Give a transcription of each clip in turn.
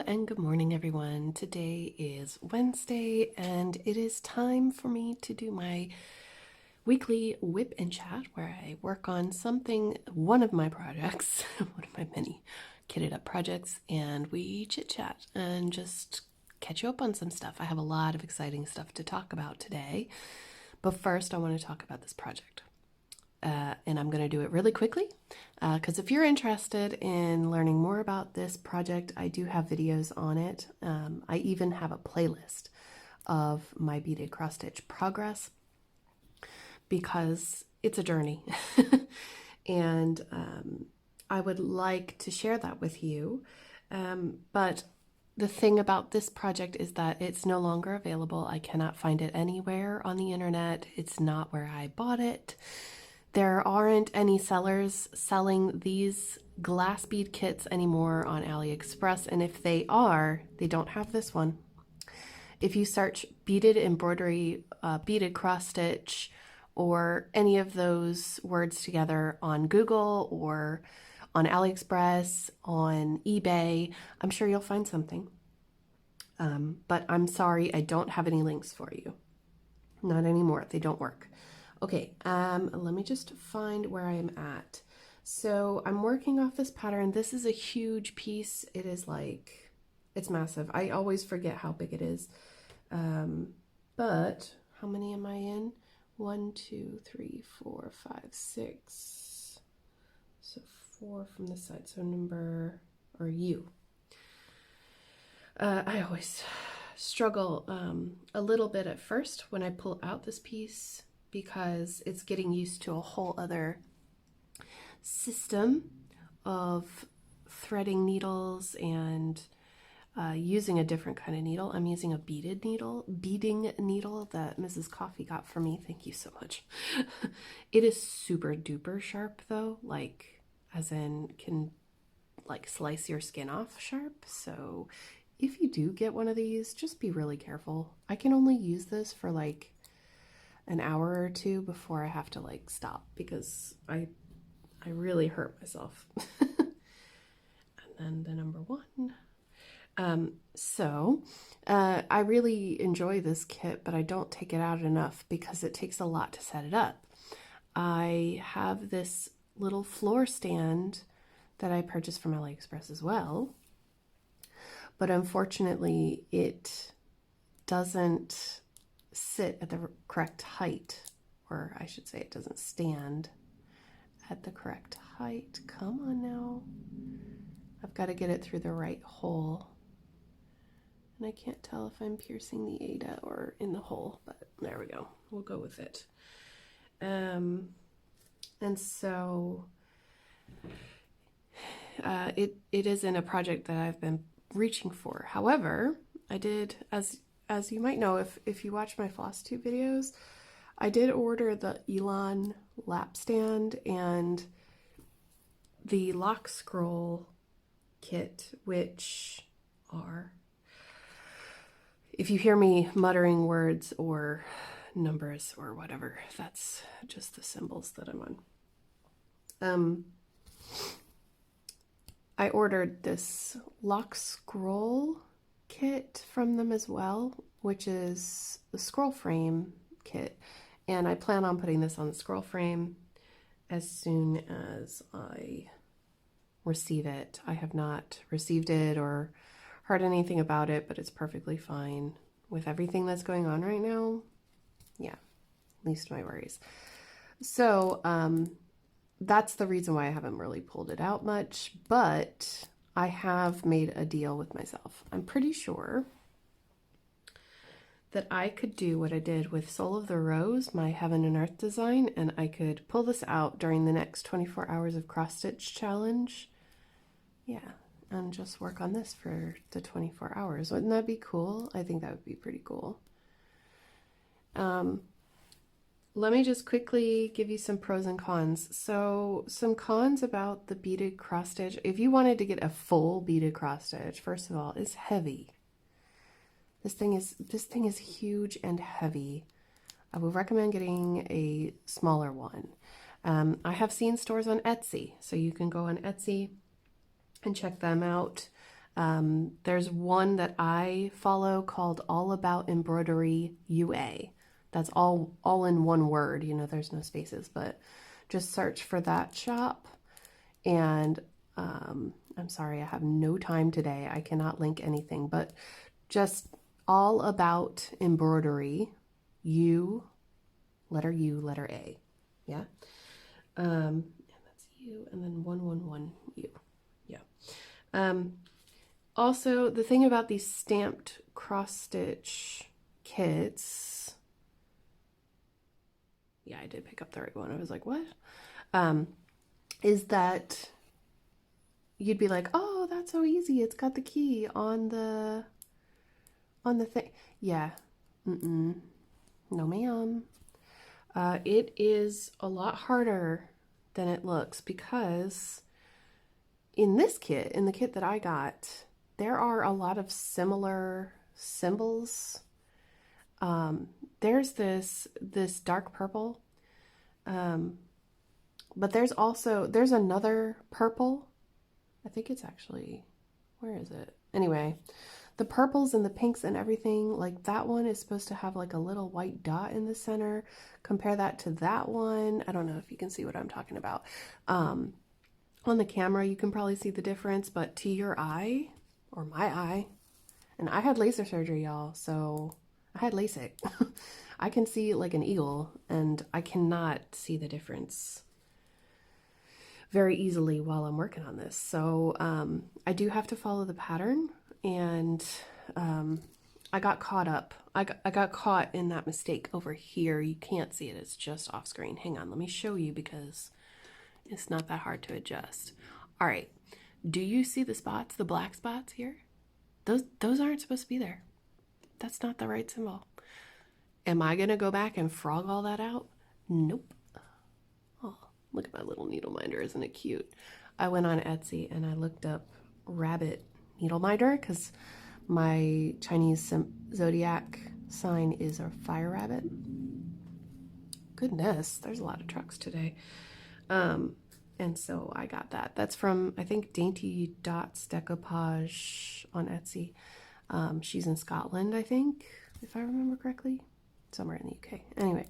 and good morning everyone. Today is Wednesday and it is time for me to do my weekly Wipnchat where I work on one of my projects, one of my many kitted up projects, and we chit chat and just catch you up on some stuff. I have a lot of exciting stuff to talk about today, but first I want to talk about this project. And I'm going to do it really quickly because if you're interested in learning more about this project, I do have videos on it. I even have a playlist of my beaded cross stitch progress because it's a journey. And I would like to share that with you. But the thing about this project is that it's no longer available. I cannot find it anywhere on the internet. It's not where I bought it. There aren't any sellers selling these glass bead kits anymore on AliExpress, and if they are, they don't have this one. If you search beaded embroidery, beaded cross stitch, or any of those words together on Google or on AliExpress, on eBay, I'm sure you'll find something. But I'm sorry, I don't have any links for you. Not anymore. They don't work. Okay, let me just find where I am at. So I'm working off this pattern. This is a huge piece. It is like, it's massive. I always forget how big it is. But how many am I in? 1, 2, 3, 4, 5, 6. So 4 from the side. So U. I always struggle a little bit at first when I pull out this piece, because it's getting used to a whole other system of threading needles and using a different kind of needle. I'm using a beading needle that Mrs. Coffee got for me. Thank you so much. It is super duper sharp though, like as in can like slice your skin off sharp. So if you do get one of these, just be really careful. I can only use this for like an hour or two before I have to like stop because I really hurt myself. And then the number 1. I really enjoy this kit, but I don't take it out enough because it takes a lot to set it up. I have this little floor stand that I purchased from AliExpress as well, but unfortunately it doesn't sit at the correct height, or I should say it doesn't stand at the correct height. Come on now. I've got to get it through the right hole. And I can't tell if I'm piercing the Ada or in the hole, but there we go. We'll go with it. And so it isn't a project that I've been reaching for. However, I did, as you might know, if you watch my floss tube videos, I did order the Elon lap stand and the lock scroll kit, which are, if you hear me muttering words or numbers or whatever, that's just the symbols that I'm on. I ordered this lock scroll kit from them as well, which is the scroll frame kit, and I plan on putting this on the scroll frame as soon as I receive it. I have not received it or heard anything about it, but it's perfectly fine with everything that's going on right now. Yeah, least my worries. So that's the reason why I haven't really pulled it out much, but I have made a deal with myself. I'm pretty sure that I could do what I did with Soul of the Rose, my Heaven and Earth design, and I could pull this out during the next 24 hours of cross stitch challenge. Yeah, and just work on this for the 24 hours. Wouldn't that be cool? I think that would be pretty cool. Let me just quickly give you some pros and cons. So some cons about the beaded cross stitch. If you wanted to get a full beaded cross stitch, first of all, it's heavy. This thing is huge and heavy. I would recommend getting a smaller one. I have seen stores on Etsy, so you can go on Etsy and check them out. There's one that I follow called All About Embroidery UA. That's all in one word, you know, there's no spaces, but just search for that shop. And I'm sorry, I have no time today. I cannot link anything, but just All About Embroidery, letter U, letter A. Yeah. And that's U, and then 111 U. Yeah. Also, the thing about these stamped cross-stitch kits, yeah, I did pick up the right one. I was like, what? Is that you'd be like, oh, that's so easy. It's got the key on the thing. Yeah. No, ma'am. It is a lot harder than it looks because in this kit, in the kit that I got, there are a lot of similar symbols. There's this dark purple, but there's another purple. I think it's actually, where is it? Anyway, the purples and the pinks and everything, like that one is supposed to have like a little white dot in the center. Compare that to that one. I don't know if you can see what I'm talking about. On the camera, you can probably see the difference, but to your eye, or my eye, and I had laser surgery, y'all, so I had LASIK. I can see like an eagle, and I cannot see the difference very easily while I'm working on this. So I do have to follow the pattern, and I got caught up. I got caught in that mistake over here. You can't see it. It's just off screen. Hang on. Let me show you because it's not that hard to adjust. All right. Do you see the spots, the black spots here? Those aren't supposed to be there. That's not the right symbol. Am I going to go back and frog all that out? Nope. Oh, look at my little needle minder. Isn't it cute? I went on Etsy and I looked up rabbit needle minder because my Chinese zodiac sign is a fire rabbit. Goodness, there's a lot of trucks today. And so I got that. That's from, I think, Dainty Dots Decoupage on Etsy. She's in Scotland, I think, if I remember correctly. Somewhere in the UK. Anyway.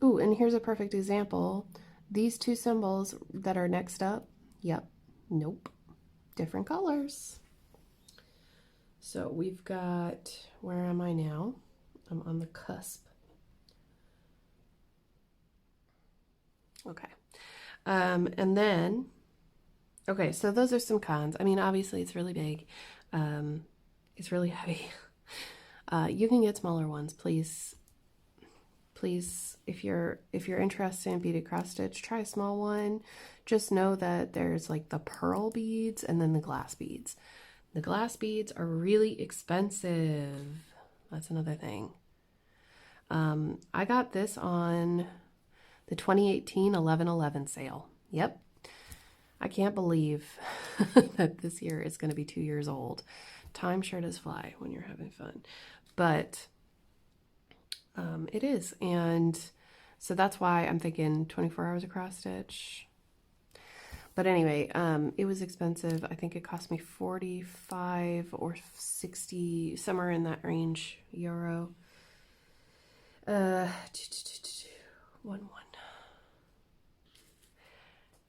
Ooh, and here's a perfect example. These two symbols that are next up, yep, nope, different colors. So we've got, where am I now? I'm on the cusp. Okay. And then, okay, so those are some cons. I mean, obviously it's really big. It's really heavy. You can get smaller ones, please. Please, if you're interested in beaded cross stitch, try a small one. Just know that there's like the pearl beads and then the glass beads. The glass beads are really expensive. That's another thing. I got this on the 2018 11/11 sale. Yep. I can't believe that this year is going to be 2 years old. Time sure does fly when you're having fun. But it is. And so that's why I'm thinking 24 hours of cross stitch. But anyway, it was expensive. I think it cost me 45 or 60, somewhere in that range, euro. 1.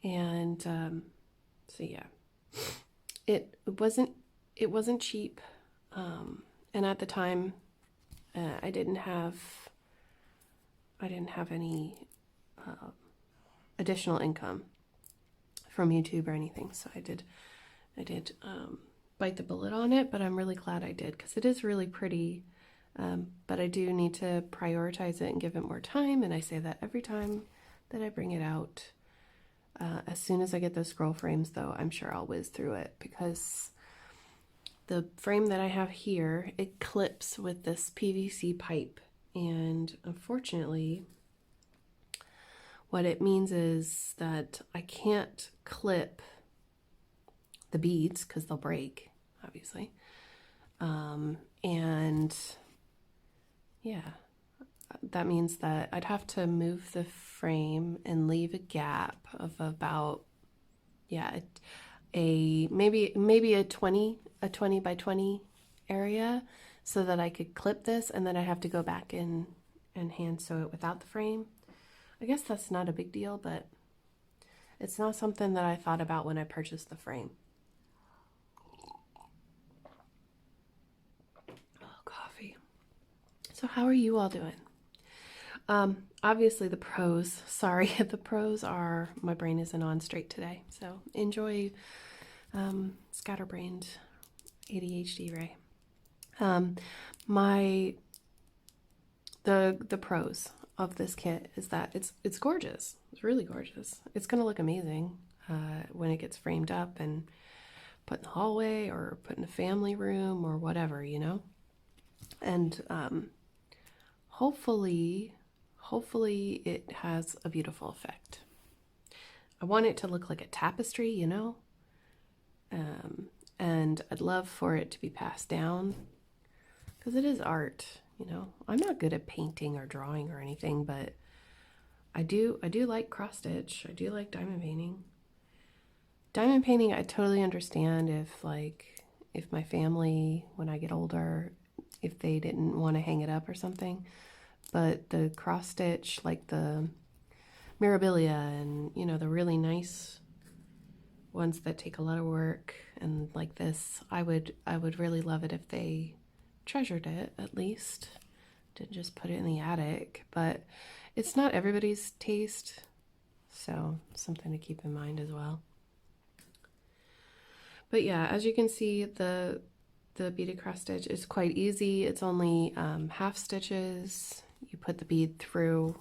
And so yeah, it wasn't cheap. And at the time, I didn't have any additional income from YouTube or anything, so I did bite the bullet on it, but I'm really glad I did because it is really pretty. But I do need to prioritize it and give it more time, and I say that every time that I bring it out. As soon as I get those scroll frames, though, I'm sure I'll whiz through it because the frame that I have here, it clips with this PVC pipe, and unfortunately, what it means is that I can't clip the beads because they'll break, obviously. And yeah, that means that I'd have to move the frame and leave a gap of about, yeah, maybe a 20 by 20 area so that I could clip this, and then I have to go back in and hand sew it without the frame. I guess that's not a big deal, but it's not something that I thought about when I purchased the frame. Oh, coffee. So how are you all doing? Obviously the pros, sorry, the pros are my brain isn't on straight today. So enjoy scatterbrained ADHD, Ray. The pros of this kit is that it's gorgeous. It's really gorgeous. It's gonna look amazing when it gets framed up and put in the hallway or put in a family room or whatever, you know. And hopefully it has a beautiful effect. I want it to look like a tapestry, you know. And I'd love for it to be passed down because it is art, you know. I'm not good at painting or drawing or anything, but I do like cross stitch. I do like diamond painting. Diamond painting, I totally understand if my family, when I get older, if they didn't want to hang it up or something. But the cross stitch, like the Meridia and, you know, the really nice ones that take a lot of work and like this, I would really love it if they treasured it, at least. Didn't just put it in the attic. But it's not everybody's taste, so something to keep in mind as well. But yeah, as you can see, the beaded cross stitch is quite easy. It's only half stitches. You put the bead through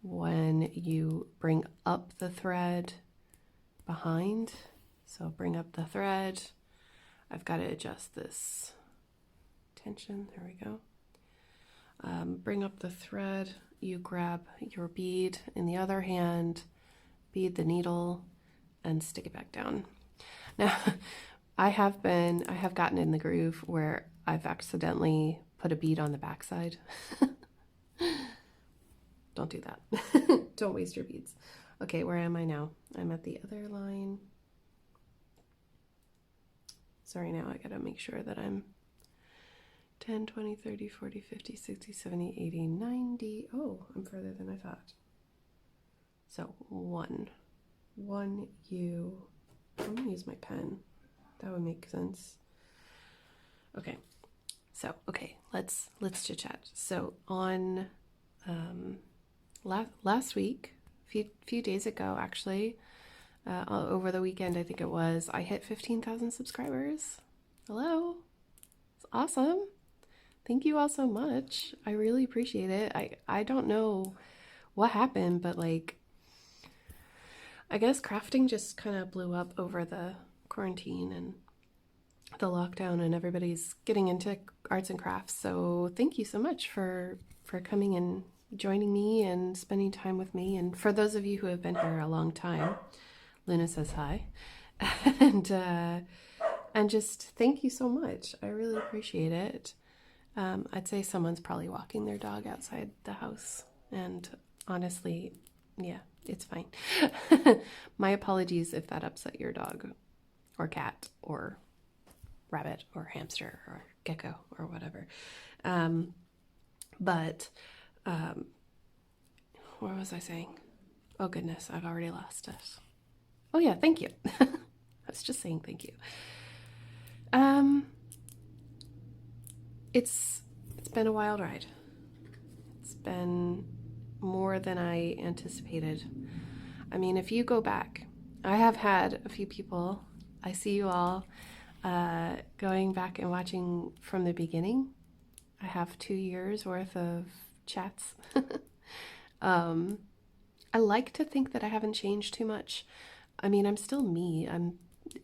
when you bring up the thread behind. So bring up the thread. I've got to adjust this tension. There we go. Bring up the thread. You grab your bead in the other hand, bead the needle, and stick it back down. Now, I have gotten in the groove where I've accidentally put a bead on the backside. Don't do that. Don't waste your beads. Okay, where am I now? I'm at the other line. Sorry, now I gotta make sure that I'm 10, 20, 30, 40, 50, 60, 70, 80, 90. Oh, I'm further than I thought. So one U. I'm gonna use my pen. That would make sense. Okay. So, okay, let's chit chat. So on last week, few days ago actually, over the weekend I think it was, I hit 15,000 subscribers. Hello. It's awesome. Thank you all so much. I really appreciate it. I don't know what happened, but like I guess crafting just kind of blew up over the quarantine and the lockdown, and everybody's getting into arts and crafts. So thank you so much for coming and joining me and spending time with me. And for those of you who have been here a long time, Luna says hi. And just thank you so much. I really appreciate it. I'd say someone's probably walking their dog outside the house, and honestly, yeah, it's fine. My apologies if that upset your dog or cat or rabbit or hamster or gecko or whatever. But what was I saying? Oh goodness, I've already lost it. Oh yeah, thank you. I was just saying thank you. It's been a wild ride. It's been more than I anticipated. I mean, if you go back, I have had a few people, I see you all going back and watching from the beginning. I have 2 years worth of chats. I like to think that I haven't changed too much. I mean, I'm still me.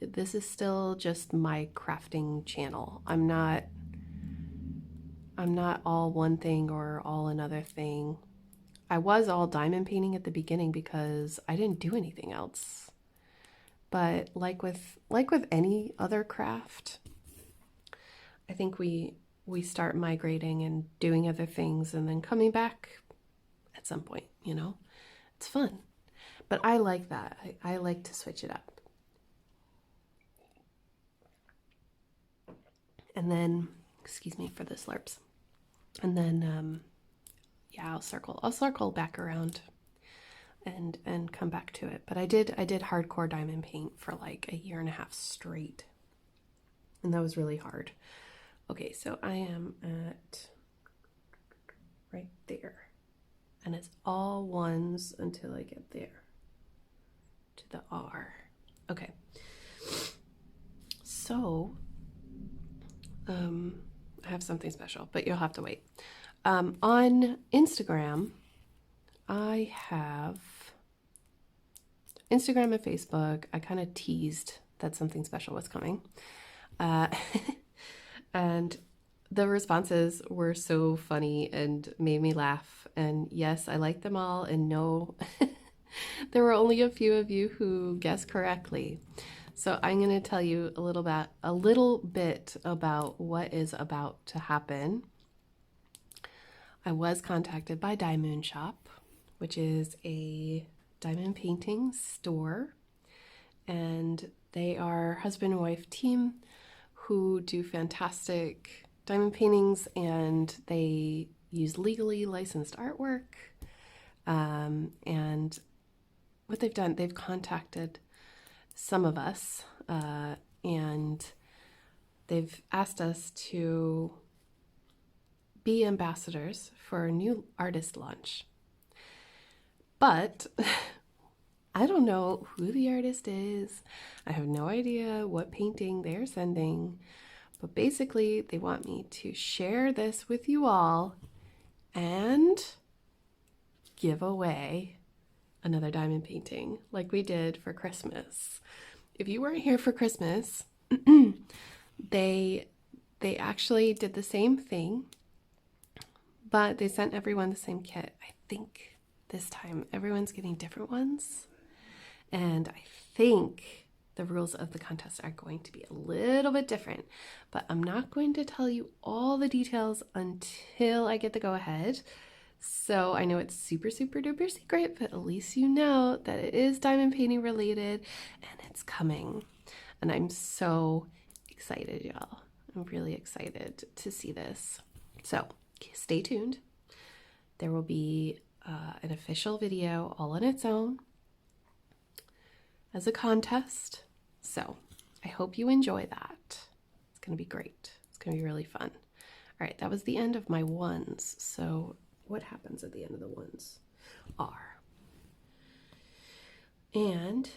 This is still just my crafting channel. I'm not all one thing or all another thing. I was all diamond painting at the beginning because I didn't do anything else. But like with any other craft, I think we start migrating and doing other things and then coming back at some point, you know. It's fun. But I like that. I like to switch it up. And then, excuse me for the slurps. And then, yeah, I'll circle back around and come back to it. But I did hardcore diamond paint for like a year and a half straight. And that was really hard. Okay, so I am at right there. And it's all ones until I get there to the R. Okay. So, I have something special, but you'll have to wait. On Instagram, I have Instagram and Facebook. I kind of teased that something special was coming. And the responses were so funny and made me laugh. And yes, I like them all. And no, there were only a few of you who guessed correctly. So I'm going to tell you a little bit about what is about to happen. I was contacted by Diamond Shop, which is a diamond painting store, and they are husband and wife team who do fantastic diamond paintings, and they use legally licensed artwork. And what they've done, they've contacted some of us, and they've asked us to be ambassadors for a new artist launch. But I don't know who the artist is. I have no idea what painting they're sending. But basically, they want me to share this with you all and give away another diamond painting like we did for Christmas. If you weren't here for Christmas, they actually did the same thing, but they sent everyone the same kit. I think this time everyone's getting different ones. And I think the rules of the contest are going to be a little bit different, but I'm not going to tell you all the details until I get the go ahead. So I know it's super, super duper secret, but at least you know that it is diamond painting related and it's coming. And I'm so excited, y'all. I'm really excited to see this. So stay tuned. There will be an official video all on its own as a contest. So I hope you enjoy that. It's going to be great. It's going to be really fun. All right, that was the end of my ones. So what happens at the end of the ones are, and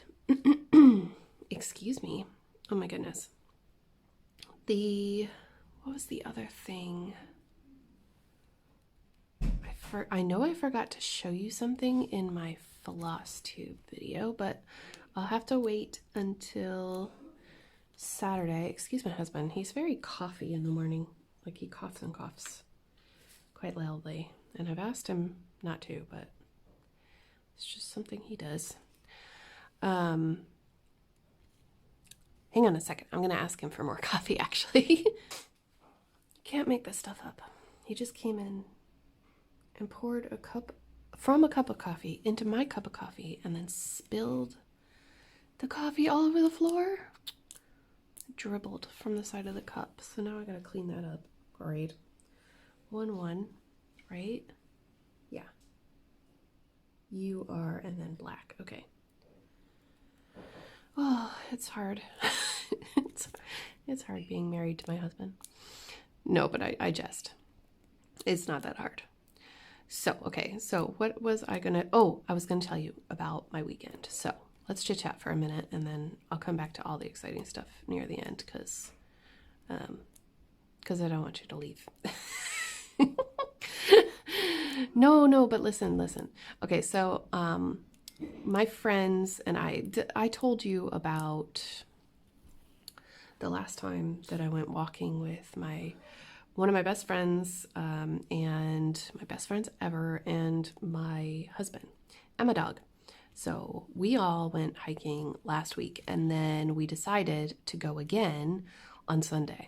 excuse me, oh my goodness, what was the other thing? I know I forgot to show you something in my floss tube video, but I'll have to wait until Saturday. Excuse my husband, he's very coughy in the morning, like he coughs and coughs quite loudly. And I've asked him not to, but it's just something he does. Hang on a second. I'm going to ask him for more coffee, actually. Can't make this stuff up. He just came in and poured a cup of coffee into my cup of coffee and then spilled the coffee all over the floor. It dribbled from the side of the cup. So now I got to clean that up. Great. 1-1. Right? Yeah. You are, and then black. Okay. Oh, it's hard. it's hard being married to my husband. No, but I jest. It's not that hard. So, okay. So what was I gonna, I was gonna tell you about my weekend. So let's chit chat for a minute and then I'll come back to all the exciting stuff near the end because I don't want you to leave. No, but listen. Okay, so my friends and I told you about the last time that I went walking with one of my best friends and my best friends ever and my husband and my dog. So we all went hiking last week and then we decided to go again on Sunday.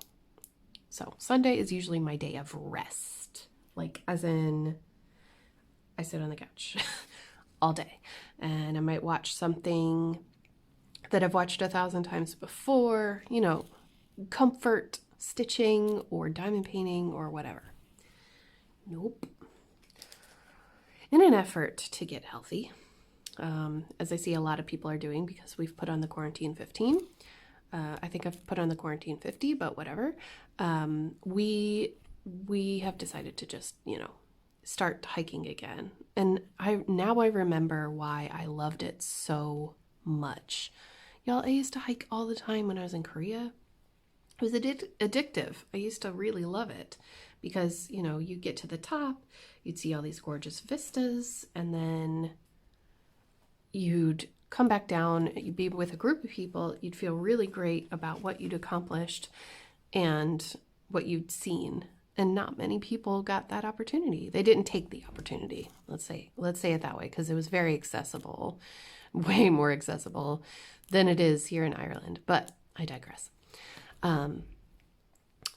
So Sunday is usually my day of rest, like as in I sit on the couch all day and I might watch something that I've watched 1,000 times before, comfort stitching or diamond painting or whatever. Nope. In an effort to get healthy, as I see a lot of people are doing because we've put on the quarantine 15. I think I've put on the quarantine 50, but whatever. We have decided to just, start hiking again. And I remember why I loved it so much. Y'all, I used to hike all the time when I was in Korea. It was addictive. I used to really love it because, you get to the top, you'd see all these gorgeous vistas, and then you'd come back down, you'd be with a group of people, you'd feel really great about what you'd accomplished and what you'd seen. And not many people got that opportunity. They didn't take the opportunity. Let's say it that way, because it was very accessible, way more accessible than it is here in Ireland. But I digress.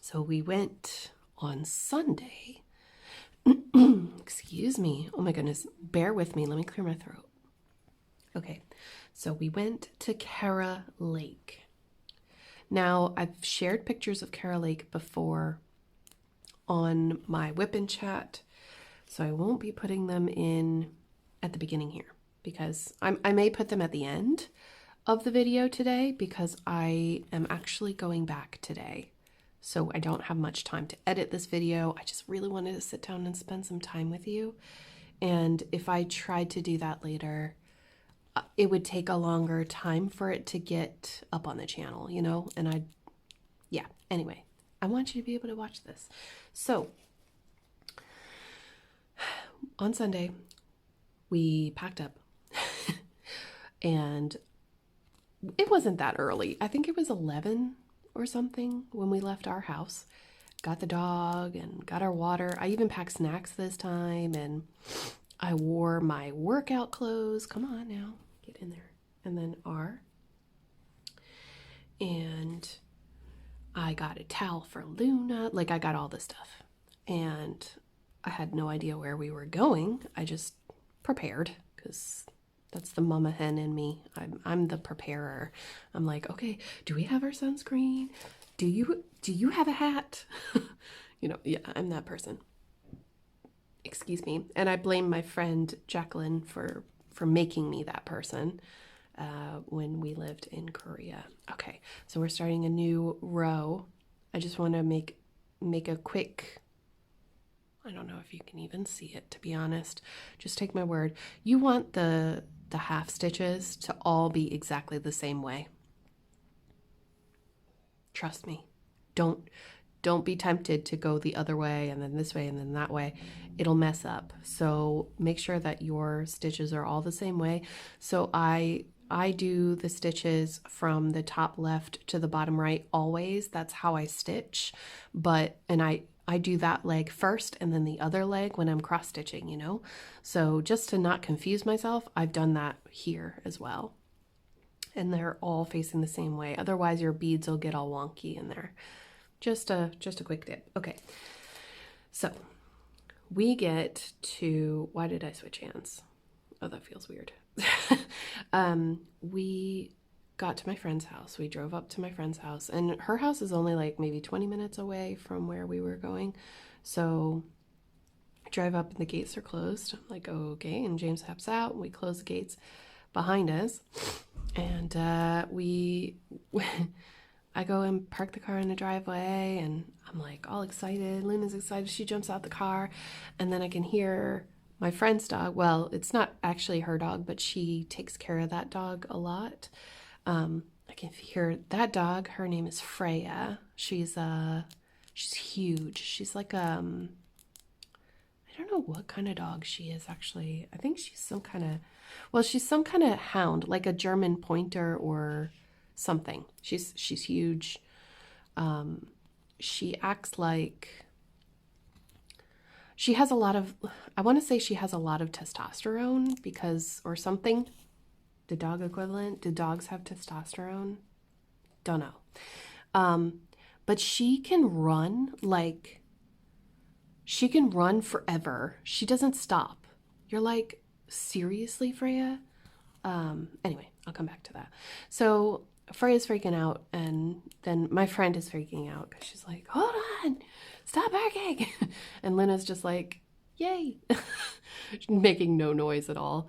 So we went on Sunday. Excuse me. Oh my goodness. Bear with me. Let me clear my throat. Okay. So we went to Kerry Lake. Now, I've shared pictures of Kerry Lake before on my Wipnchat, so I won't be putting them in at the beginning here because I may put them at the end of the video today because I am actually going back today. So I don't have much time to edit this video. I just really wanted to sit down and spend some time with you. And if I tried to do that later, it would take a longer time for it to get up on the channel, and anyway, I want you to be able to watch this. So on Sunday, we packed up and it wasn't that early. I think it was 11 or something when we left our house. Got the dog and got our water. I even packed snacks this time, and I wore my workout clothes. Come on now, get in there. And then and I got a towel for Luna. I got all this stuff. And I had no idea where we were going. I just prepared because that's the mama hen in me. I'm the preparer. I'm like, okay, do we have our sunscreen? Do you have a hat? Yeah, I'm that person. Excuse me. And I blame my friend Jacqueline for making me that person when we lived in Korea. Okay, so we're starting a new row. I just want to make a quick, I don't know if you can even see it, to be honest. Just take my word. You want the half stitches to all be exactly the same way. Trust me. Don't be tempted to go the other way and then this way and then that way. It'll mess up. So make sure that your stitches are all the same way. So I do the stitches from the top left to the bottom right always. That's how I stitch. And I do that leg first and then the other leg when I'm cross stitching, So just to not confuse myself, I've done that here as well. And they're all facing the same way. Otherwise your beads will get all wonky in there. Just a quick tip. Okay. So we get to, why did I switch hands? Oh, that feels weird. We got to my friend's house. We drove up to my friend's house, and her house is only maybe 20 minutes away from where we were going. So I drive up and the gates are closed. I'm like, okay. And James steps out and we close the gates behind us. And I go and park the car in the driveway, and I'm like all excited. Luna's excited. She jumps out the car, and then I can hear my friend's dog. Well, it's not actually her dog, but she takes care of that dog a lot. I can hear that dog. Her name is Freya. She's huge. She's like I don't know what kind of dog she is actually. I think she's some kind of hound, like a German pointer or something. She's huge. She acts like she has a lot of, I want to say she has a lot of testosterone because, or something. The dog equivalent. Do dogs have testosterone? Don't know. But she can run forever. She doesn't stop. You're like, seriously, Freya? Anyway, I'll come back to that. So Freya's freaking out, and then my friend is freaking out because she's like, hold on, stop barking. And Lena's just like, yay. Making no noise at all.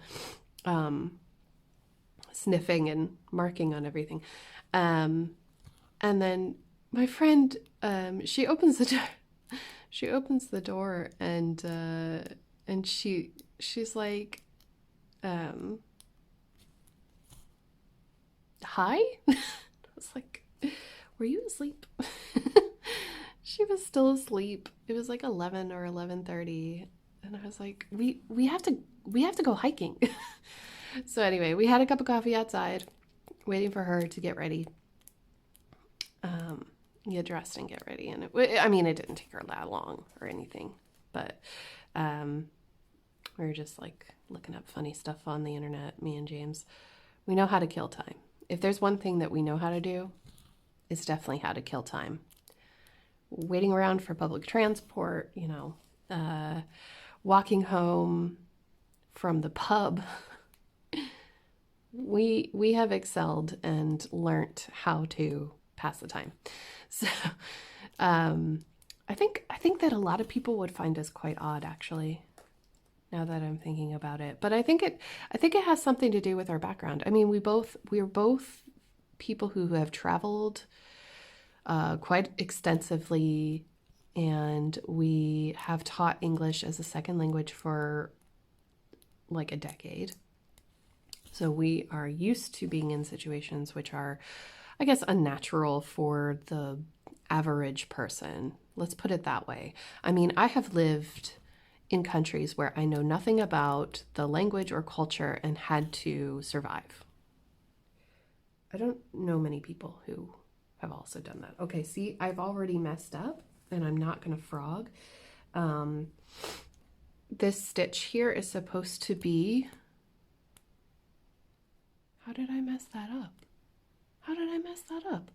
Sniffing and marking on everything. And then my friend, she opens the door. She opens the door, and she's like, hi? I was like, were you asleep? She was still asleep. It was like 11 or 11:30, and I was like, we have to go hiking. So anyway, we had a cup of coffee outside, waiting for her to get ready. Get dressed and get ready, and it didn't take her that long or anything, but we were just like looking up funny stuff on the internet. Me and James, we know how to kill time. If there's one thing that we know how to do, it's definitely how to kill time. Waiting around for public transport, walking home from the pub. We have excelled and learnt how to pass the time. So I think that a lot of people would find us quite odd, actually, now that I'm thinking about it. But I think it has something to do with our background. I mean, we're both people who have traveled quite extensively, and we have taught English as a second language for like a decade. So we are used to being in situations which are, I guess, unnatural for the average person. Let's put it that way. I mean, I have lived in countries where I know nothing about the language or culture and had to survive. I don't know many people who have also done that. Okay, see, I've already messed up, and I'm not going to frog. This stitch here is supposed to be... How did I mess that up? How did I mess that up?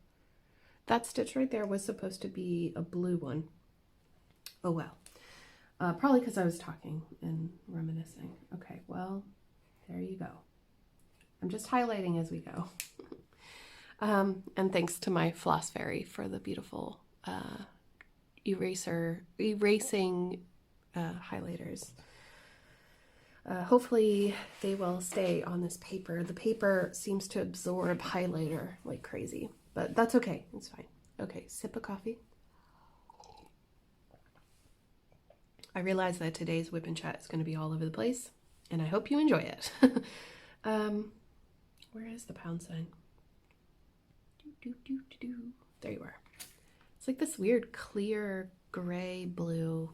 That stitch right there was supposed to be a blue one. Oh well. Probably because I was talking and reminiscing. Okay, well, there you go. I'm just highlighting as we go. And thanks to my floss fairy for the beautiful erasing highlighters. Hopefully they will stay on this paper. The paper seems to absorb highlighter like crazy, but that's okay. It's fine. Okay, sip of coffee. I realize that today's Wipnchat is going to be all over the place, and I hope you enjoy it. Where is the pound sign? There you are. It's like this weird clear gray blue.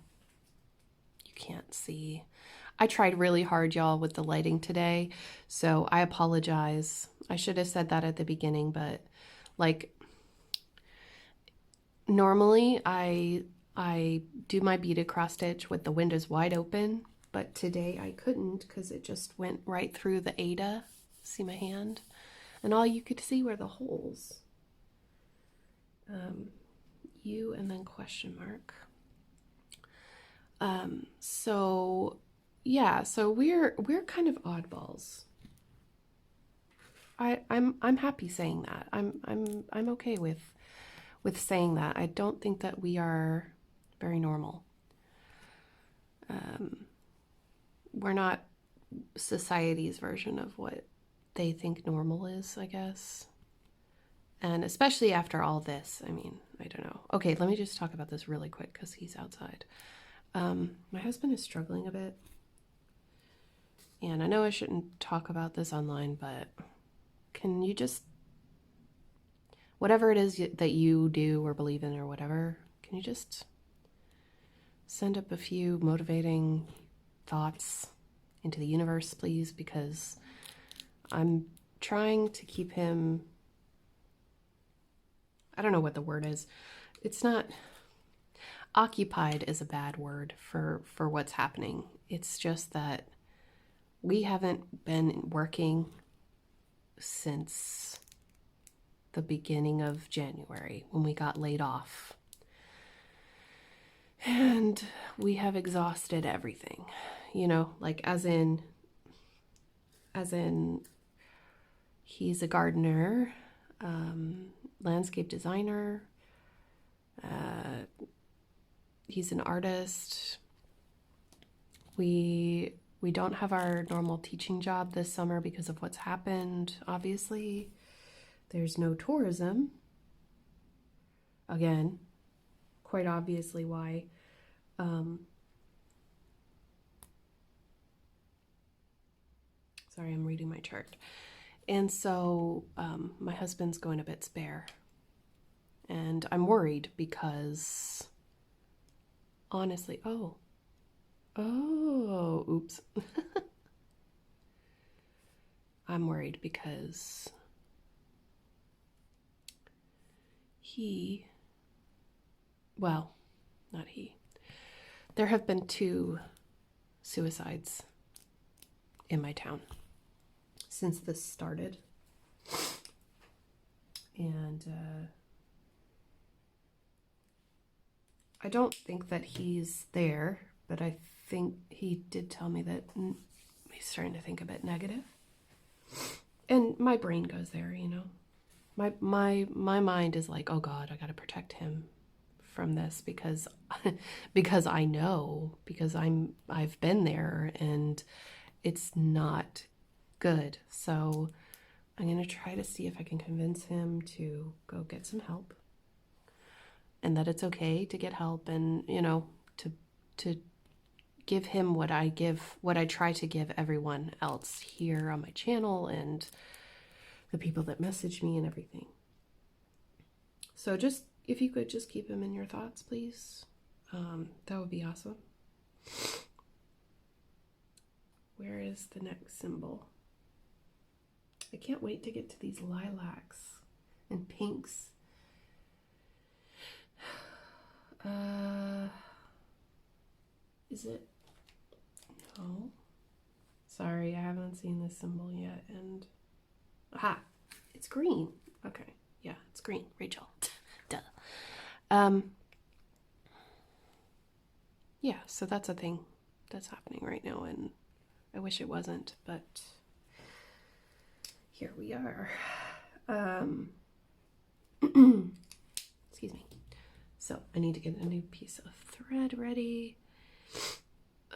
You can't see. I tried really hard, y'all, with the lighting today, so I apologize. I should have said that at the beginning, but like normally I do my beaded cross stitch with the windows wide open, but today I couldn't because it just went right through the Ada. See my hand? And all you could see were the holes. U and then question mark. So yeah, so we're kind of oddballs. I'm happy saying that. I'm okay with saying that. I don't think that we are very normal. We're not society's version of what they think normal is, I guess. And especially after all this, I mean, I don't know. Okay, let me just talk about this really quick because he's outside. My husband is struggling a bit. And I know I shouldn't talk about this online, but can you just, whatever it is that you do or believe in or whatever, can you just send up a few motivating thoughts into the universe, please? Because I'm trying to keep him, I don't know what the word is. It's not, occupied is a bad word for what's happening. It's just that we haven't been working since the beginning of January when we got laid off. And we have exhausted everything, like as in he's a gardener. landscape designer. He's an artist. We don't have our normal teaching job this summer because of what's happened, obviously. There's no tourism. Again, quite obviously why. Sorry, I'm reading my chart. And so my husband's going a bit spare. And I'm worried because, honestly, oh, oops. I'm worried because well, not he. There have been 2 suicides in my town since this started. And I don't think that he's there, but I think he did tell me that he's starting to think a bit negative. And my brain goes there, you know. My mind is like, oh God, I gotta protect him from this because I know, because I've been there and it's not good. So I'm gonna try to see if I can convince him to go get some help, and that it's okay to get help, and you know, to give him what I try to give everyone else here on my channel and the people that message me and everything. So just, if you could just keep him in your thoughts, please. That would be awesome. Where is the next symbol? I can't wait to get to these lilacs and pinks. Is it? No. Sorry, I haven't seen this symbol yet. And aha, it's green. Okay, yeah, it's green. Rachel. Duh. Yeah, so that's a thing that's happening right now, and I wish it wasn't, but here we are. Excuse me. So I need to get a new piece of thread ready.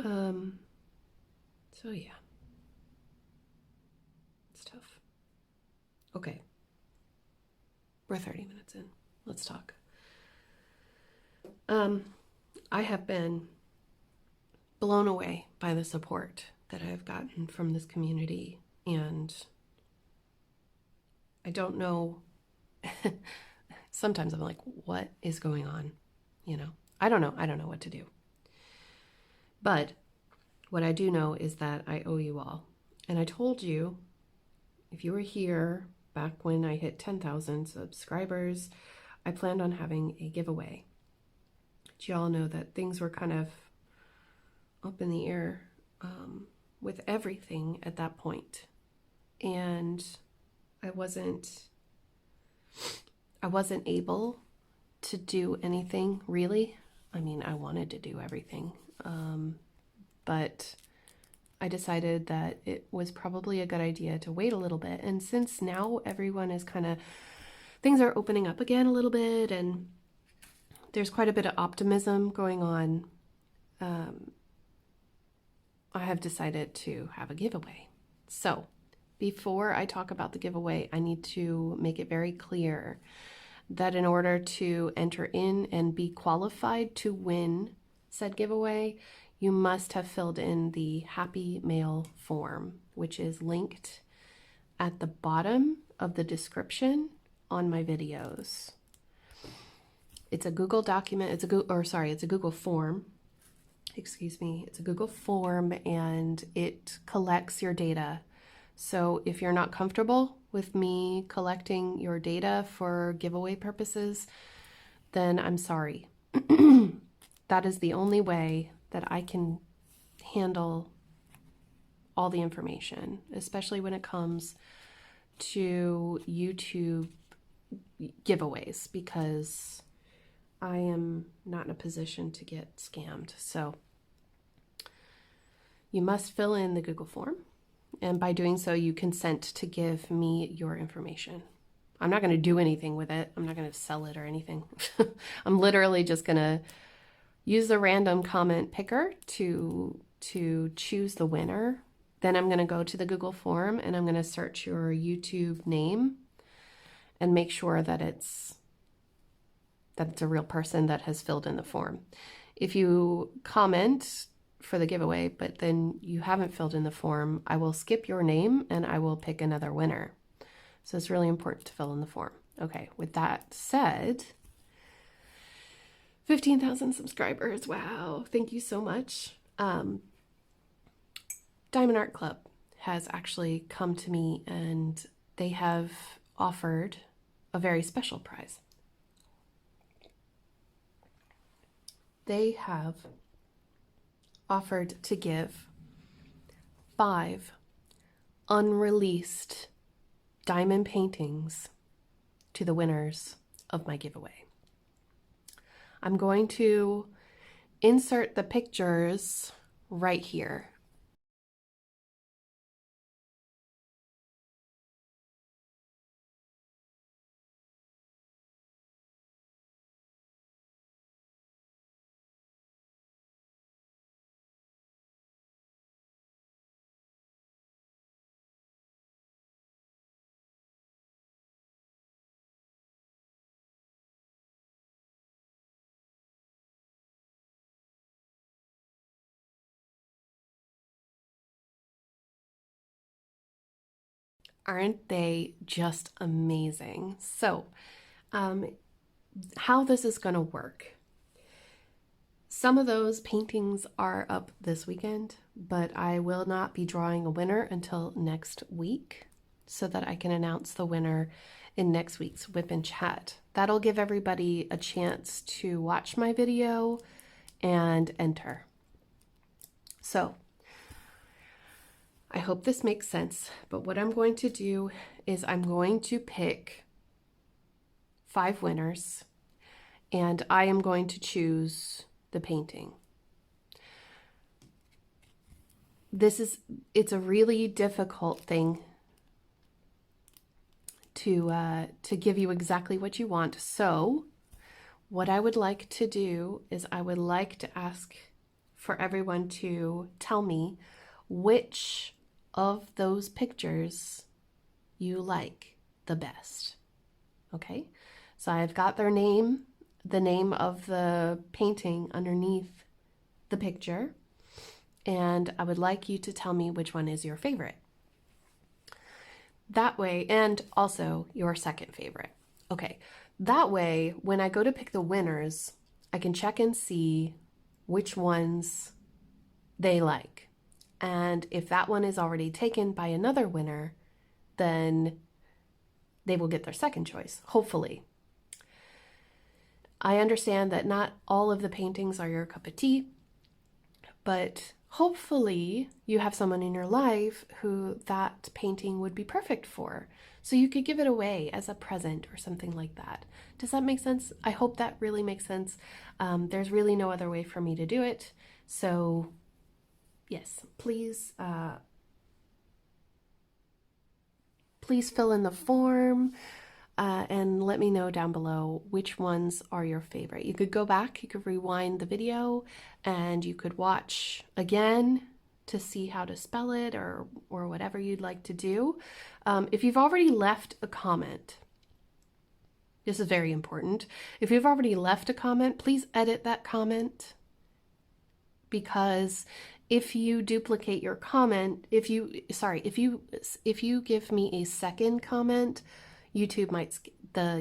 So yeah, it's tough. Okay, we're 30 minutes in. Let's talk. I have been blown away by the support that I've gotten from this community, and I don't know. Sometimes I'm like, what is going on? You know, I don't know what to do. But what I do know is that I owe you all. And I told you, if you were here back when I hit 10,000 subscribers, I planned on having a giveaway. But you all know that things were kind of up in the air with everything at that point. And I wasn't able to do anything, really. I mean, I wanted to do everything, but I decided that it was probably a good idea to wait a little bit. And since now everyone is things are opening up again a little bit, and there's quite a bit of optimism going on, I have decided to have a giveaway. So before I talk about the giveaway, I need to make it very clear that in order to enter in and be qualified to win said giveaway, you must have filled in the Happy Mail form, which is linked at the bottom of the description on my videos. It's a Google document. It's a Google form. Excuse me. It's a Google form, and it collects your data. So if you're not comfortable with me collecting your data for giveaway purposes, then I'm sorry. That is the only way that I can handle all the information, especially when it comes to YouTube giveaways, because I am not in a position to get scammed. So you must fill in the Google form, and by doing so, you consent to give me your information. I'm not going to do anything with it. I'm not going to sell it or anything. I'm literally just going to use the random comment picker to choose the winner. Then I'm going to go to the Google form and I'm going to search your YouTube name and make sure that it's a real person that has filled in the form. If you comment for the giveaway, but then you haven't filled in the form, I will skip your name and I will pick another winner. So it's really important to fill in the form. Okay, with that said, 15,000 subscribers. Wow, thank you so much. Diamond Art Club has actually come to me and they have offered a very special prize. They have offered to give 5 unreleased diamond paintings to the winners of my giveaway. I'm going to insert the pictures right here. Aren't they just amazing? So, how this is going to work. Some of those paintings are up this weekend, but I will not be drawing a winner until next week so that I can announce the winner in next week's Wipnchat. That'll give everybody a chance to watch my video and enter. So, I hope this makes sense, but what I'm going to do is I'm going to pick 5 winners and I am going to choose the painting. It's a really difficult thing to give you exactly what you want. So what I would like to do is I would like to ask for everyone to tell me which of those pictures you like the best. Okay, so I've got their name, the name of the painting underneath the picture, and I would like you to tell me which one is your favorite. That way, and also your second favorite. Okay, that way, when I go to pick the winners, I can check and see which ones they like. And if that one is already taken by another winner, then they will get their second choice, hopefully. I understand that not all of the paintings are your cup of tea, but hopefully you have someone in your life who that painting would be perfect for. So you could give it away as a present or something like that. Does that make sense? I hope that really makes sense. There's really no other way for me to do it. So yes, please fill in the form and let me know down below which ones are your favorite. You could go back, you could rewind the video, and you could watch again to see how to spell it or whatever you'd like to do. If you've already left a comment, this is very important. If you've already left a comment, please edit that comment, because if you duplicate your comment, if you give me a second comment, the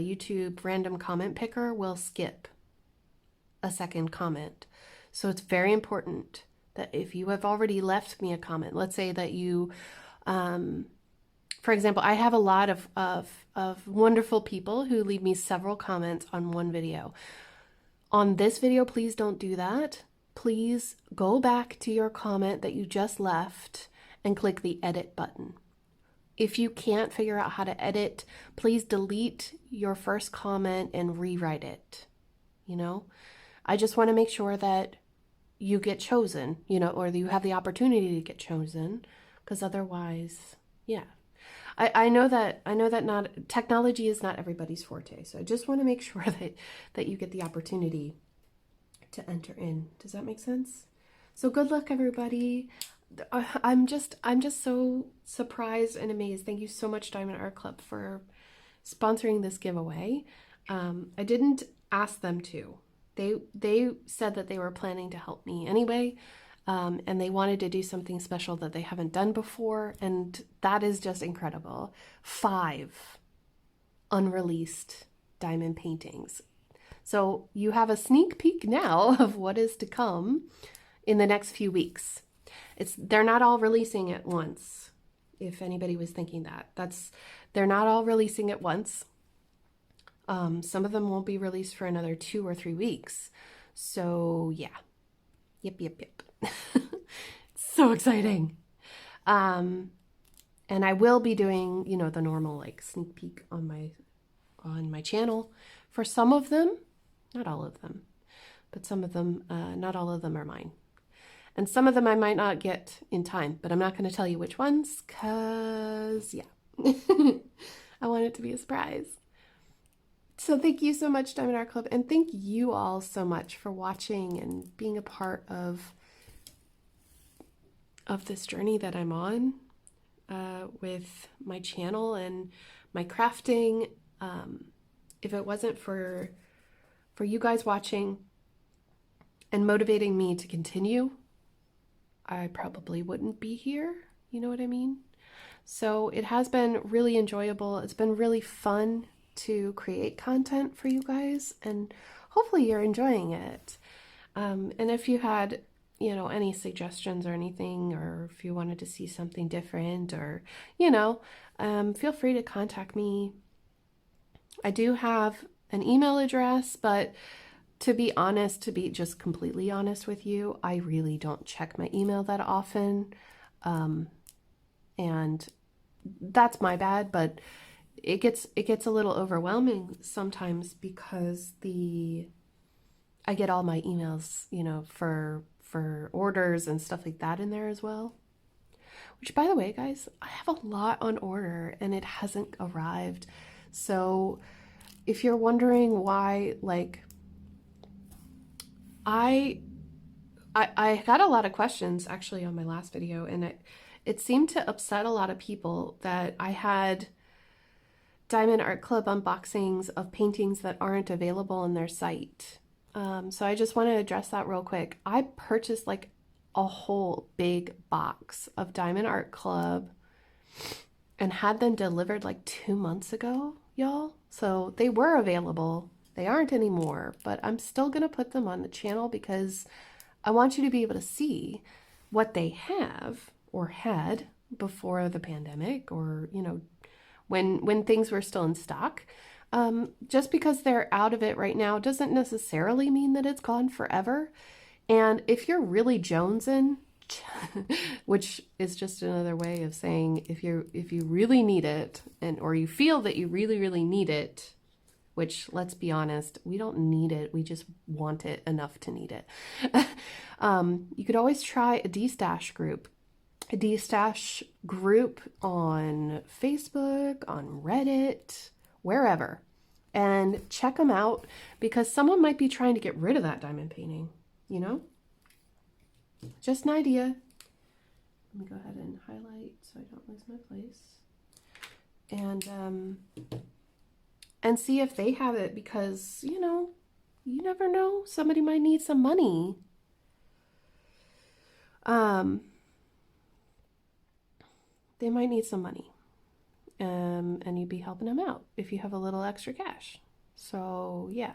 YouTube random comment picker will skip a second comment. So it's very important that if you have already left me a comment, let's say that you, for example, I have a lot of wonderful people who leave me several comments on one video. On this video, please don't do that. Please go back to your comment that you just left and click the edit button. If you can't figure out how to edit, please delete your first comment and rewrite it. You know, I just want to make sure that you get chosen, you know, or you have the opportunity to get chosen, because otherwise, yeah. I know that not technology is not everybody's forte. So I just want to make sure that you get the opportunity to enter in. Does that make sense? So good luck, everybody. I'm just so surprised and amazed. Thank you so much, Diamond Art Club, for sponsoring this giveaway. I didn't ask them to. They said that they were planning to help me anyway, and they wanted to do something special that they haven't done before, and that is just incredible. 5 unreleased diamond paintings. So you have a sneak peek now of what is to come in the next few weeks. They're not all releasing at once. If anybody was thinking that, they're not all releasing at once. Some of them won't be released for another 2 or 3 weeks. So yeah, yep. So exciting. And I will be doing, the normal like sneak peek on my channel for some of them, not all of them, but some of them, not all of them are mine. And some of them I might not get in time, but I'm not going to tell you which ones, because, yeah, I want it to be a surprise. So thank you so much, Diamond Art Club, and thank you all so much for watching and being a part of this journey that I'm on with my channel and my crafting. If it wasn't for you guys watching and motivating me to continue, I probably wouldn't be here. You know what I mean? So it has been really enjoyable. It's been really fun to create content for you guys, and hopefully you're enjoying it. And if you had, any suggestions or anything, or if you wanted to see something different, or, feel free to contact me. I do have an email address, but to be just completely honest with you, I really don't check my email that often. And that's my bad, but it gets a little overwhelming sometimes because I get all my emails, for orders and stuff like that in there as well. Which, by the way, guys, I have a lot on order and it hasn't arrived. So if you're wondering why, like, I got a lot of questions actually on my last video, and it seemed to upset a lot of people that I had Diamond Art Club unboxings of paintings that aren't available on their site. So I just want to address that real quick. I purchased like a whole big box of Diamond Art Club and had them delivered like 2 months ago, y'all. So they were available. They aren't anymore, but I'm still going to put them on the channel because I want you to be able to see what they have or had before the pandemic, or, when things were still in stock. Just because they're out of it right now doesn't necessarily mean that it's gone forever. And if you're really jonesing, which is just another way of saying if you really need it, or you feel that you really, really need it, which, let's be honest, we don't need it. We just want it enough to need it. You could always try a destash group. A destash group on Facebook, on Reddit, wherever. And check them out, because someone might be trying to get rid of that diamond painting, Just an idea. Let me go ahead and highlight so I don't lose my place. And see if they have it, because, you never know. Somebody might need some money. They might need some money. And you'd be helping them out if you have a little extra cash. So, yeah.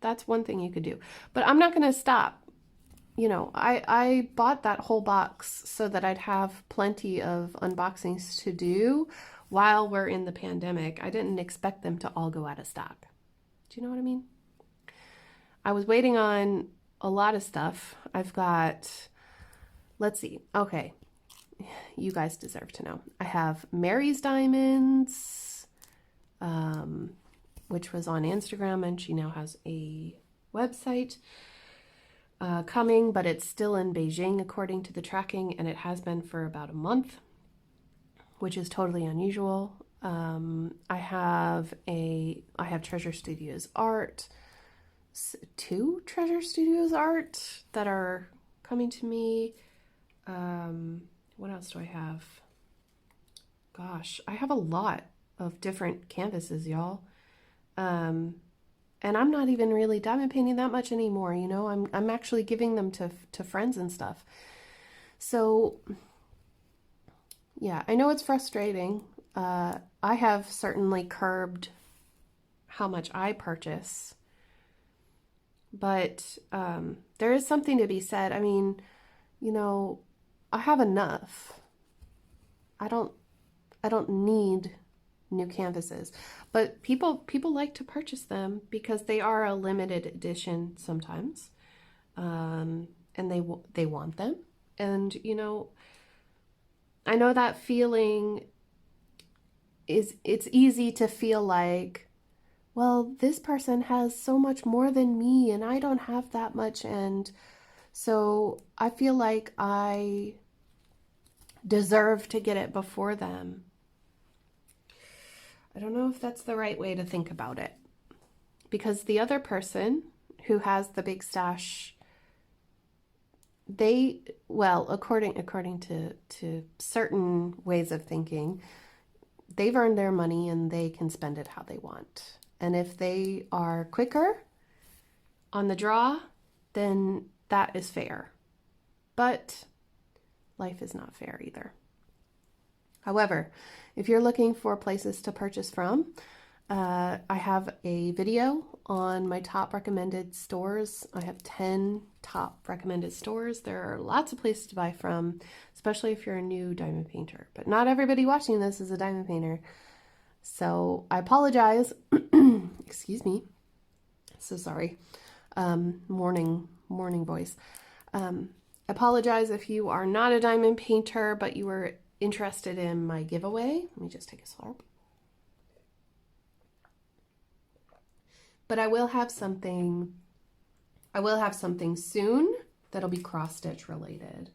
That's one thing you could do. But I'm not going to stop. I bought that whole box so that I'd have plenty of unboxings to do while we're in the pandemic. I didn't expect them to all go out of stock. Do you know what I mean? I was waiting on a lot of stuff. I've got, let's see. Okay. You guys deserve to know. I have Mary's Diamonds, which was on Instagram, and she now has a website coming, but it's still in Beijing according to the tracking, and it has been for about a month. which is totally unusual. I have Treasure Studios art, 2 Treasure Studios art that are coming to me. What else do I have? Gosh, I have a lot of different canvases, y'all. And I'm not even really diamond painting that much anymore, you know. I'm actually giving them to friends and stuff. So yeah, I know it's frustrating. I have certainly curbed how much I purchase, but there is something to be said. I mean, you know, I have enough. I don't need new canvases, but people like to purchase them because they are a limited edition sometimes, and they want them. And you know, I know that feeling it's easy to feel like, well, this person has so much more than me and I don't have that much, and so I feel like I deserve to get it before them. I don't know if that's the right way to think about it, because the other person who has the big stash, according to certain ways of thinking, they've earned their money and they can spend it how they want. And if they are quicker on the draw, then that is fair. But life is not fair either. However, if you're looking for places to purchase from, I have a video on my top recommended stores. I have 10 top recommended stores. There are lots of places to buy from, especially if you're a new diamond painter. But not everybody watching this is a diamond painter. So I apologize. Excuse me. So sorry. Morning voice. Apologize if you are not a diamond painter, but you were interested in my giveaway. Let me just take a slurp. But I will have something soon that'll be cross-stitch related,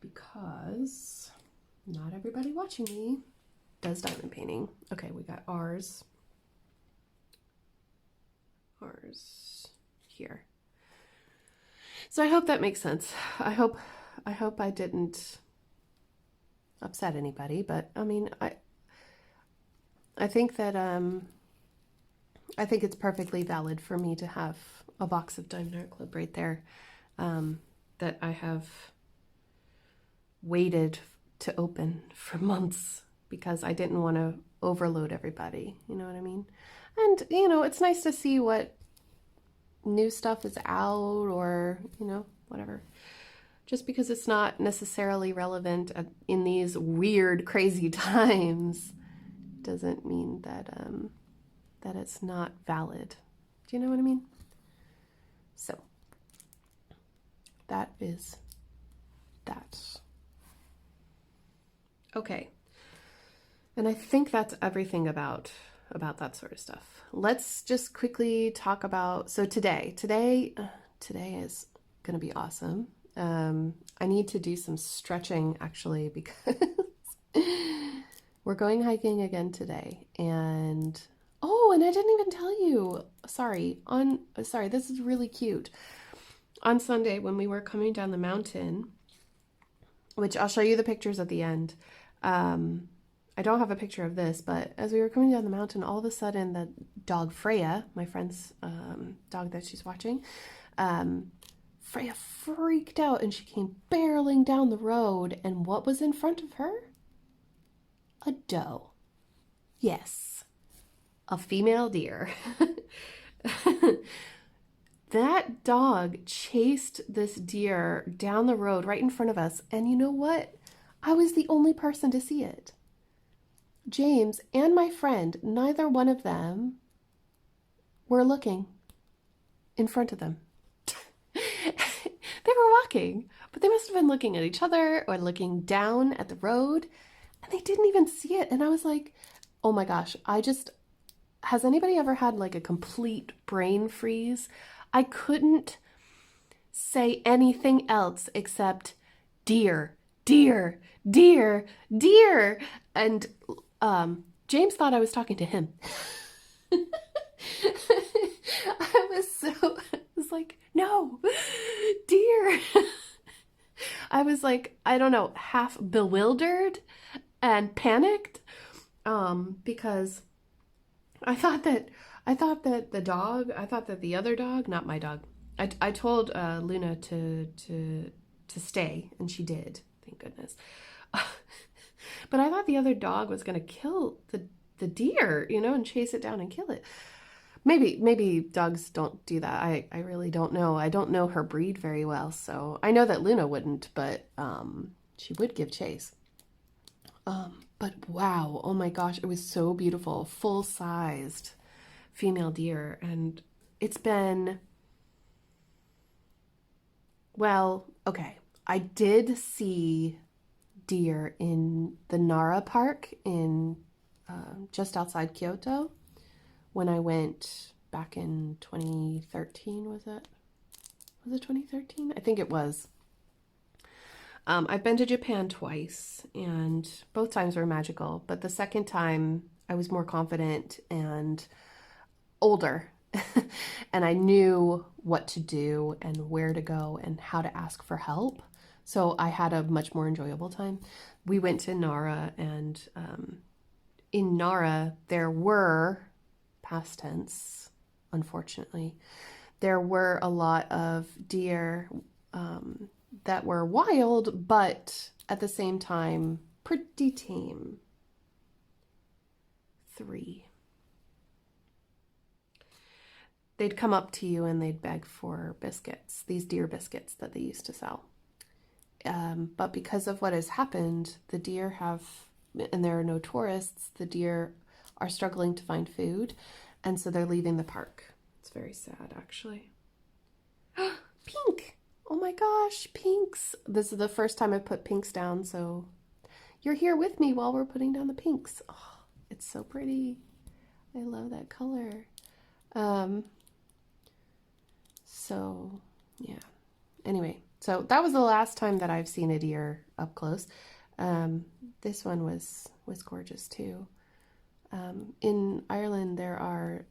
because not everybody watching me does diamond painting. Okay, we got ours here. So I hope that makes sense. I hope I didn't upset anybody, but I mean, I think that I think it's perfectly valid for me to have a box of Diamond Art Club right there, that I have waited to open for months because I didn't want to overload everybody. You know what I mean? And, you know, it's nice to see what new stuff is out, or, you know, whatever. Just because it's not necessarily relevant in these weird, crazy times doesn't mean that that it's not valid. Do you know what I mean? So that is that. Okay. And I think that's everything about that sort of stuff. Let's just quickly talk about, so today is going to be awesome. I need to do some stretching actually, because we're going hiking again today. And and I didn't even tell you, sorry, this is really cute. On Sunday when we were coming down the mountain, which I'll show you the pictures at the end. I don't have a picture of this, but as we were coming down the mountain, all of a sudden the dog Freya, my friend's dog that she's watching, Freya freaked out and she came barreling down the road, and what was in front of her? A doe. Yes, a female deer. That dog chased this deer down the road right in front of us, and you know what? I was the only person to see it. James and my friend, neither one of them were looking in front of them. They were walking, but they must have been looking at each other or looking down at the road, and they didn't even see it. And I was like, oh my gosh, has anybody ever had like a complete brain freeze? I couldn't say anything else except deer, deer, deer, deer. And James thought I was talking to him. I was like, no, deer. I was like, I don't know, half bewildered and panicked, because I thought that the other dog, not my dog. I told Luna to stay, and she did. Thank goodness. But I thought the other dog was going to kill the deer, and chase it down and kill it. Maybe dogs don't do that. I really don't know. I don't know her breed very well, so I know that Luna wouldn't, but she would give chase. But wow, oh my gosh, it was so beautiful, full-sized female deer, and it's been, well, okay. I did see deer in the Nara Park in just outside Kyoto when I went back in 2013, was it? Was it 2013? I think it was. I've been to Japan twice, and both times were magical, but the second time I was more confident and older, and I knew what to do and where to go and how to ask for help. So I had a much more enjoyable time. We went to Nara, and in Nara, there were, past tense, unfortunately, there were a lot of deer that were wild, but at the same time, pretty tame. 3. They'd come up to you and they'd beg for biscuits, these deer biscuits that they used to sell. But because of what has happened, the deer have, and there are no tourists, the deer are struggling to find food, and so they're leaving the park. It's very sad, actually. Pink! Oh my gosh, pinks! This is the first time I've put pinks down, so you're here with me while we're putting down the pinks. Oh, it's so pretty. I love that color. So, yeah. Anyway, so that was the last time that I've seen a deer up close. This one was gorgeous too. In Ireland, there are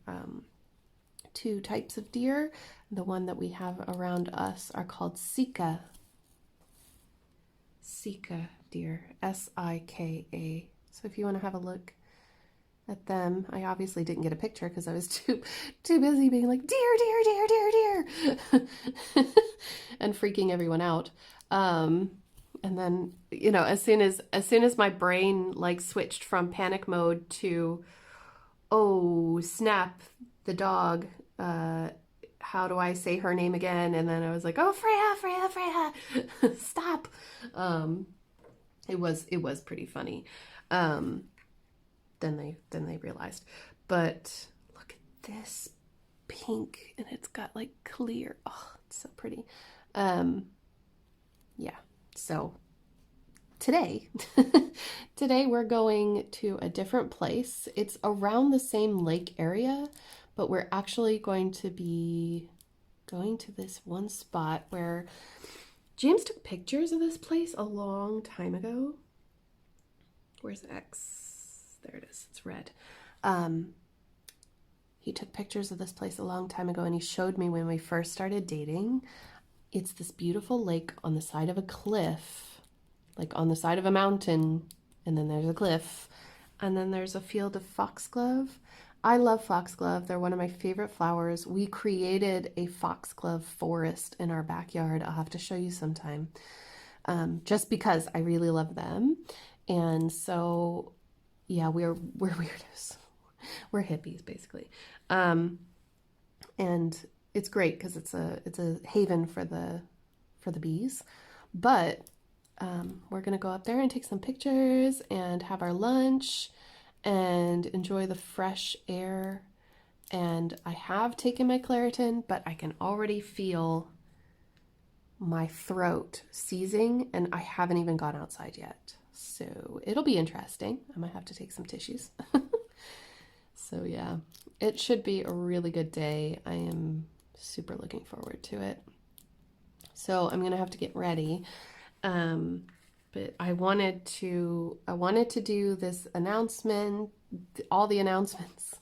2 types of deer. The one that we have around us are called Sika. Sika deer, S-I-K-A. So if you want to have a look at them, I obviously didn't get a picture because I was too busy being like, deer, deer, deer, deer, deer, and freaking everyone out. And then, as soon as my brain like switched from panic mode to, oh snap, the dog, how do I say her name again? And then I was like, oh, Freya, stop. It was pretty funny. Then they realized. But look at this pink, and it's got like clear. Oh, it's so pretty. Yeah. So today we're going to a different place. It's around the same lake area, but we're actually going to be going to this one spot where James took pictures of this place a long time ago. Where's X? There it is. It's red. He took pictures of this place a long time ago, and he showed me when we first started dating. It's this beautiful lake on the side of a cliff, like on the side of a mountain, and then there's a cliff, and then there's a field of foxglove. I love foxglove. They're one of my favorite flowers. We created a foxglove forest in our backyard. I'll have to show you sometime, just because I really love them. And so, yeah, we're weirdos. We're hippies, basically. And it's great because it's a haven for the bees. But we're gonna go up there and take some pictures and have our lunch and enjoy the fresh air. And I have taken my Claritin, but I can already feel my throat seizing, and I haven't even gone outside yet. So it'll be interesting. I might have to take some tissues. So yeah, it should be a really good day. I am super looking forward to it. So I'm gonna have to get ready. but I wanted to do this announcement, all the announcements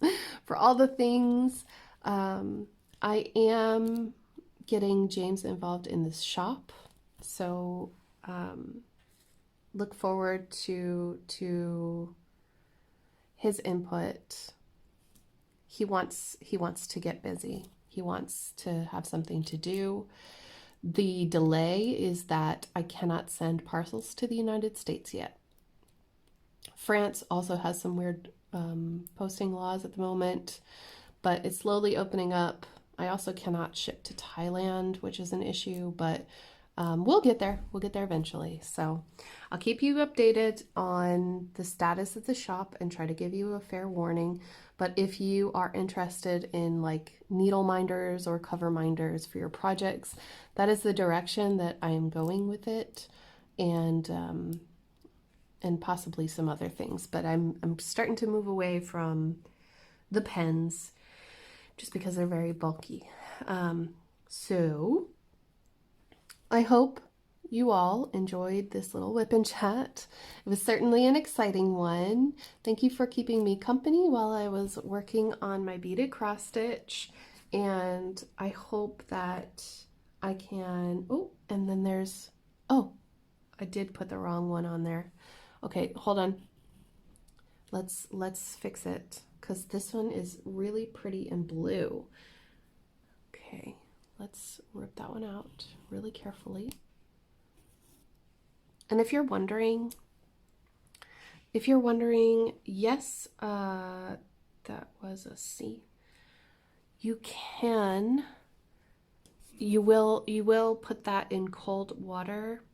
for all the things. I am getting James involved in this shop, so look forward to his input. He wants to get busy. He wants to have something to do. The delay is that I cannot send parcels to the United States yet. France also has some weird posting laws at the moment, but it's slowly opening up. I also cannot ship to Thailand, which is an issue, but we'll get there. We'll get there eventually. So I'll keep you updated on the status of the shop and try to give you a fair warning. But if you are interested in like needle minders or cover minders for your projects, that is the direction that I am going with it, and possibly some other things. But I'm starting to move away from the pens just because they're very bulky. So I hope you all enjoyed this little Wipnchat. It was certainly an exciting one. Thank you for keeping me company while I was working on my beaded cross stitch, and I hope that I can, oh, and then there's, oh, I did put the wrong one on there. Okay, hold on. Let's fix it, because this one is really pretty and blue. Okay, let's rip that one out really carefully. And if you're wondering, yes, that was a C. You will put that in cold water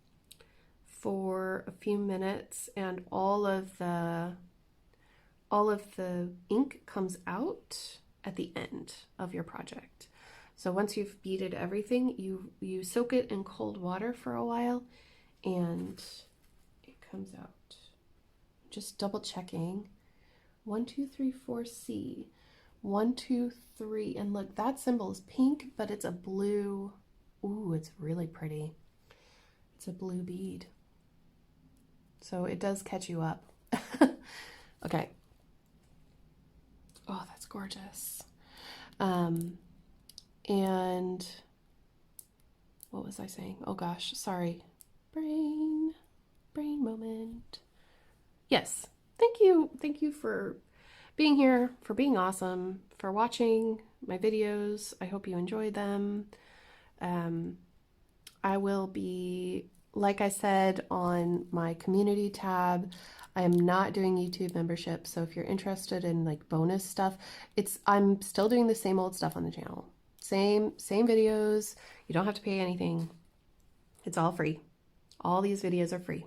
for a few minutes, and all of the ink comes out at the end of your project. So once you've beaded everything, you soak it in cold water for a while, and it comes out. Just double checking. 1, 2, 3, 4, C. 1, 2, 3, and look, that symbol is pink, but it's a blue. Ooh, it's really pretty. It's a blue bead. So it does catch you up. Okay. Oh, that's gorgeous. And what was I saying? Oh gosh, sorry. Brain moment. Yes, thank you for being here, for being awesome, for watching my videos. I hope you enjoyed them. I will be, like I said, on my community tab. I am not doing YouTube membership, so if you're interested in like bonus stuff, I'm still doing the same old stuff on the channel. Same videos. You don't have to pay anything. It's all free. All these videos are free.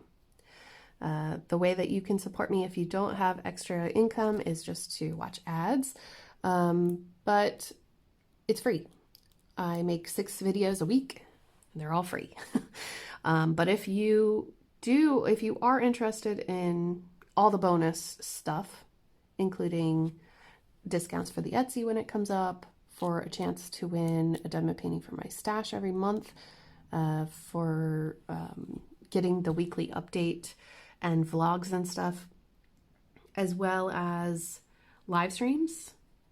The way that you can support me if you don't have extra income is just to watch ads, but it's free. I make 6 videos a week, and they're all free. But if you are interested in all the bonus stuff, including discounts for the Etsy when it comes up, for a chance to win a diamond painting for my stash every month, for getting the weekly update and vlogs and stuff, as well as live streams.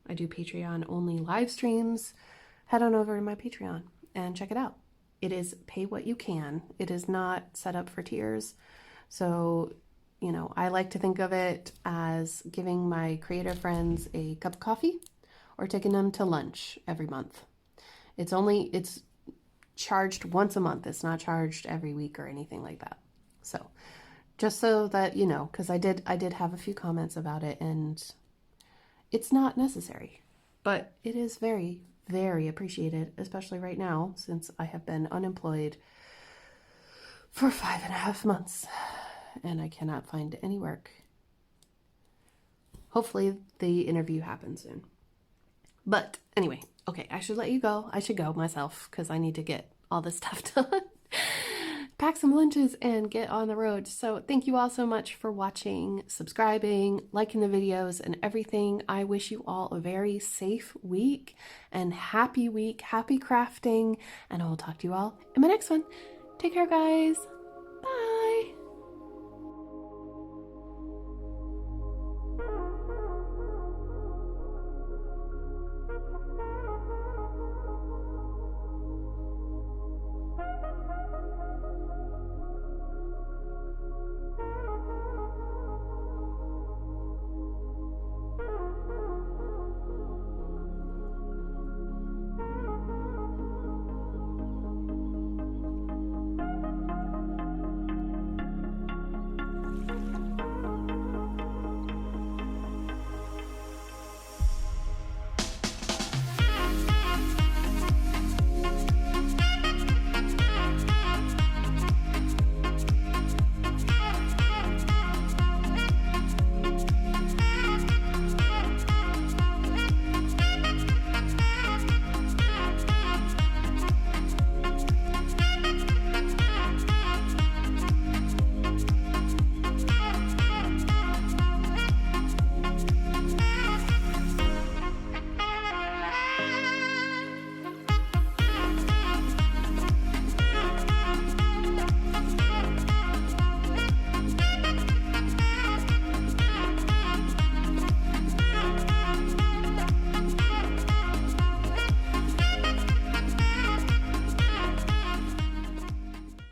I do Patreon only live streams. Head on over to my Patreon and check it out. It is pay what you can. It is not set up for tiers. So, you know, I like to think of it as giving my creator friends a cup of coffee or taking them to lunch every month. It's charged once a month. It's not charged every week or anything like that. So just so that you know, because I did have a few comments about it, and it's not necessary, but it is very, very appreciated, especially right now since I have been unemployed for 5.5 months and I cannot find any work. Hopefully the interview happens soon. But anyway, okay, I should let you go. I should go myself because I need to get all this stuff done. Pack some lunches and get on the road. So thank you all so much for watching, subscribing, liking the videos and everything. I wish you all a very safe week, happy crafting, and I will talk to you all in my next one. Take care, guys. Bye.